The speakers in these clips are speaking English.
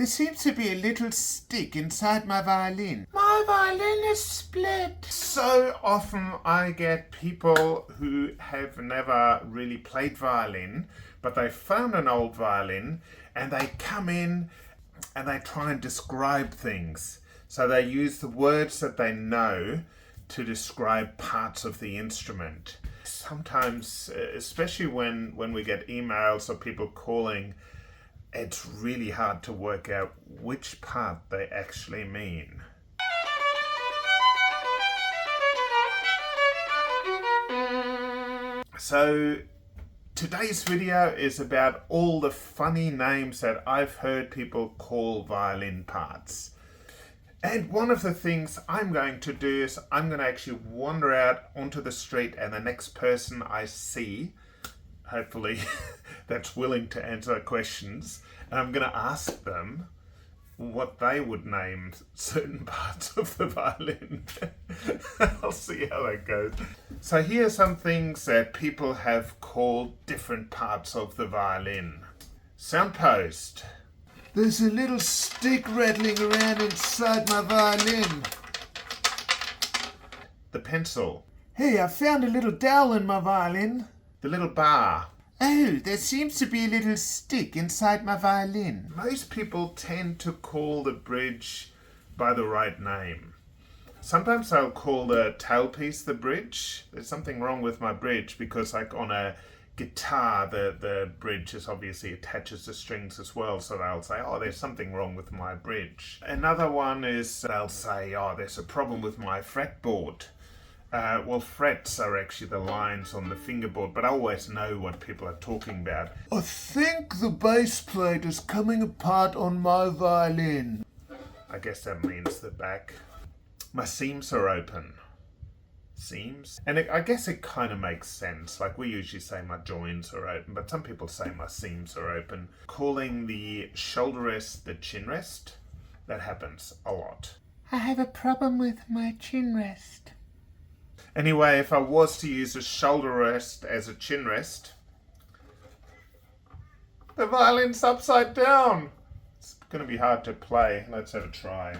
There seems to be a little stick inside my violin. My violin is split. So often I get people who have never really played violin, but they found an old violin and they come in and they try and describe things. So they use the words that they know to describe parts of the instrument. Sometimes, especially when we get emails or people calling, it's really hard to work out which part they actually mean. So today's video is about all the funny names that I've heard people call violin parts. And one of the things I'm going to do is I'm going to actually wander out onto the street, and the next person I see, hopefully that's willing to answer questions, and I'm going to ask them what they would name certain parts of the violin. I'll see how that goes. So here are some things that people have called different parts of the violin. Sound post. There's a little stick rattling around inside my violin. The pencil. Hey, I found a little dowel in my violin. The little bar. Oh, there seems to be a little stick inside my violin. Most people tend to call the bridge by the right name. Sometimes I'll call the tailpiece the bridge. There's something wrong with my bridge because, like, on a guitar, the bridge is obviously attaches to strings as well, so they'll say, oh, there's something wrong with my bridge. Another one is they'll say, oh, there's a problem with my fretboard. Well, frets are actually the lines on the fingerboard, but I always know what people are talking about. I think the bass plate is coming apart on my violin. I guess that means the back. My seams are open. Seams? And I guess it kind of makes sense. Like, we usually say my joins are open, but some people say my seams are open. Calling the shoulder rest the chin rest, that happens a lot. I have a problem with my chin rest. Anyway, if I was to use a shoulder rest as a chin rest, the violin's upside down. It's going to be hard to play. Let's have a try.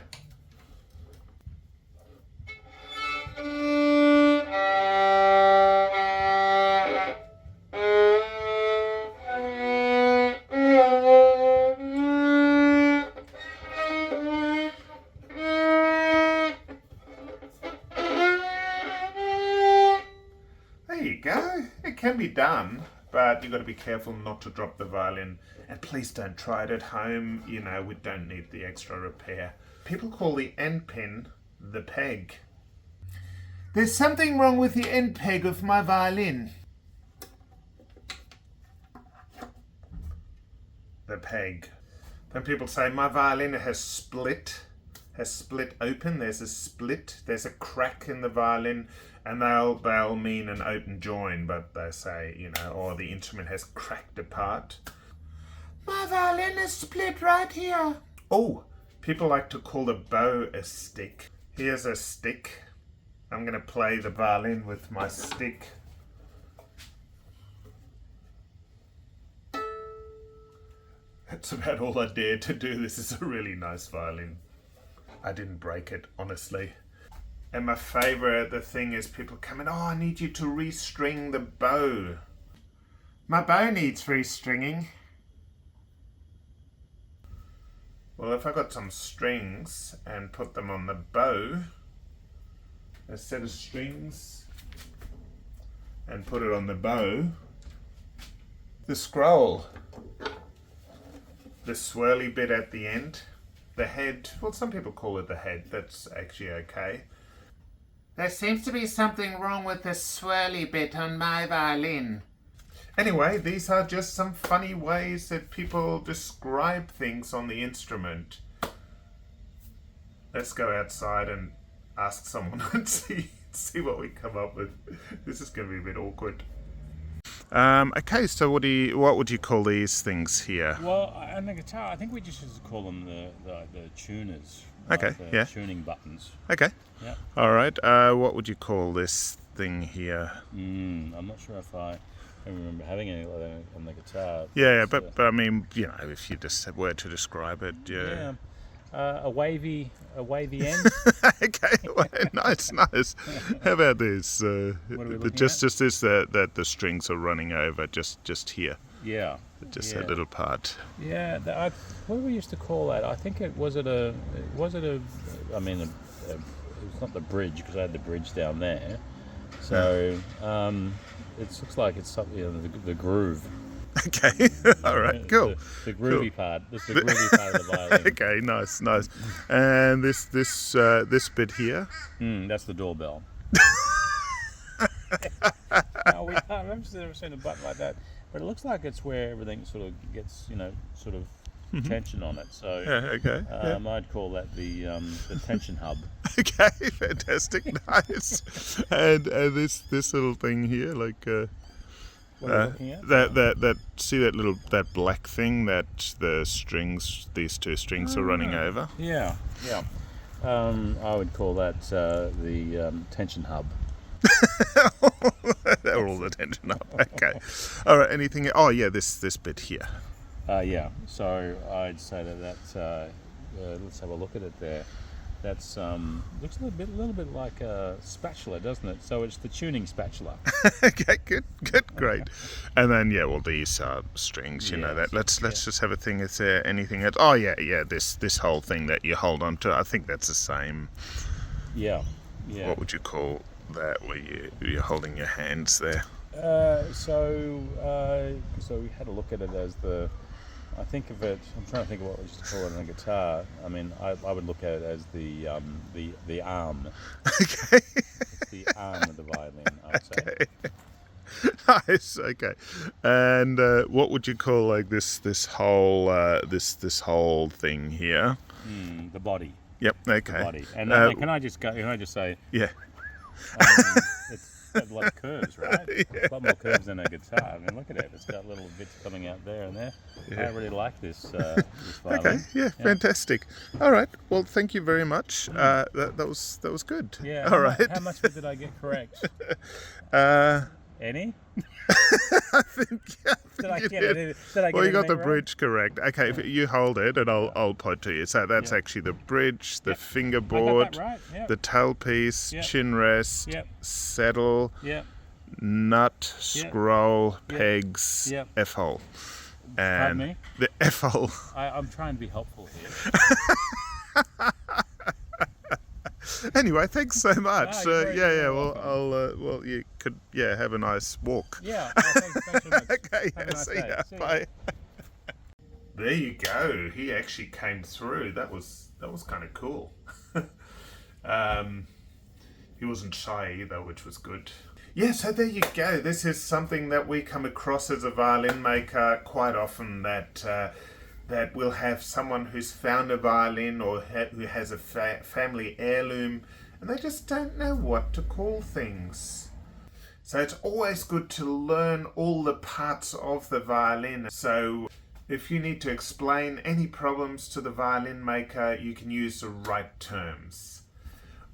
There you go. It can be done, but you've got to be careful not to drop the violin. And please don't try it at home. You know, we don't need the extra repair. People call the end pin the peg. There's something wrong with the end peg of my violin. The peg. Then people say my violin has split open. There's a split. There's a crack in the violin, and they'll mean an open join, but they say, you know, or the instrument has cracked apart. My violin is split right here. Oh, people like to call the bow a stick. Here's a stick. I'm going to play the violin with my stick. That's about all I dare to do. This is a really nice violin. I didn't break it, honestly. And my favourite, the thing is people come in, oh, I need you to restring the bow. My bow needs restringing. Well, if I got some strings and put them on the bow, a set of strings, and put it on the bow, the scroll, the swirly bit at the end, the head, well, some people call it the head, that's actually okay. There seems to be something wrong with the swirly bit on my violin. Anyway, these are just some funny ways that people describe things on the instrument. Let's go outside and ask someone and see what we come up with. This is going to be a bit awkward. Okay, so what would you call these things here? Well, on the guitar, I think we just should call them the tuners. Okay, the yeah. tuning buttons. Okay. Yeah. All right. What would you call this thing here? I'm not sure if I don't remember having any like that on the guitar. Yeah, but I mean, you know, if you just were to describe it, Yeah. A wavy end. Okay, well, nice. How about this? What are we looking Just at? this that the strings are running over just here, Yeah. just yeah. that little part. Yeah. What do we used to call that? I think it was. I mean, it's not the bridge because I had the bridge down there. So it looks like it's something. You know, the groove. Okay, all right, cool. The groovy part. That's the groovy part of the violin. Okay, nice. And this bit here. That's the doorbell. No, I've never seen a button like that, but it looks like it's where everything sort of gets, sort of tension on it. So Okay. I'd call that the tension hub. Okay, fantastic, nice. And this little thing here, like. What are you looking at? That black thing that these two strings are running over. Yeah. I would call that the tension hub. They're all the tension up. Okay. All right. Anything? Oh yeah, this bit here. Yeah. So I'd say that's. Let's have a look at it there. That's looks a little bit like a spatula, doesn't it? So it's the tuning spatula. Okay, good, great. And then these strings, you know that. Let's just have a thing. Is there anything else? Oh yeah. This whole thing that you hold on to. I think that's the same. Yeah. What would you call that? Where you're holding your hands there? So we had a look at it as the. I think of it. I'm trying to think of what we used to call it on a guitar. I mean, I would look at it as the arm. Okay. It's the arm of the violin, I would say. Nice. Okay. And what would you call like this whole this whole thing here? The body. Yep. Okay. The body. And can I just say? Yeah. It's got a lot of curves, right? A lot more curves than a guitar. I mean, look at it. It's got little bits coming out there and there. I really like this violin. Okay. Yeah. Fantastic. All right. Well, thank you very much. That was good. Yeah. All right. How much did I get correct? Any? I think Did I you get did. it? Did I get Well, you got the anything bridge correct. Okay, if you hold it, and I'll point to you. So that's actually the bridge, the fingerboard, right. Yep. the tailpiece, chin rest, saddle, nut, scroll, pegs, F hole, Pardon me? the F hole. I'm trying to be helpful here. Anyway, thanks so much. Well, you could have a nice walk. Yeah. Thanks very much. Okay, Have a nice see day. ya. See ya. Bye. There you go. He actually came through. That was kind of cool. He wasn't shy either, which was good. Yeah, so there you go. This is something that we come across as a violin maker quite often, that we'll have someone who's found a violin or who has a family heirloom, and they just don't know what to call things. So it's always good to learn all the parts of the violin. So if you need to explain any problems to the violin maker, you can use the right terms.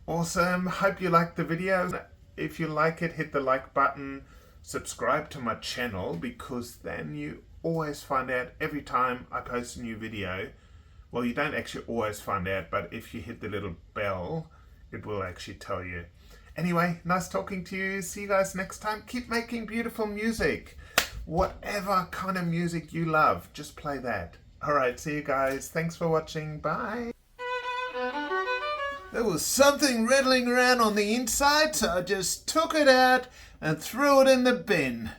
Awesome. Hope you liked the video. If you like it, hit the like button. Subscribe to my channel, because then you always find out every time I post a new video. Well, you don't actually always find out, but if you hit the little bell, it will actually tell you. Anyway, nice talking to you. See you guys next time. Keep making beautiful music. Whatever kind of music you love, just play that. Alright, see you guys. Thanks for watching. Bye. There was something rattling around on the inside, so I just took it out and threw it in the bin.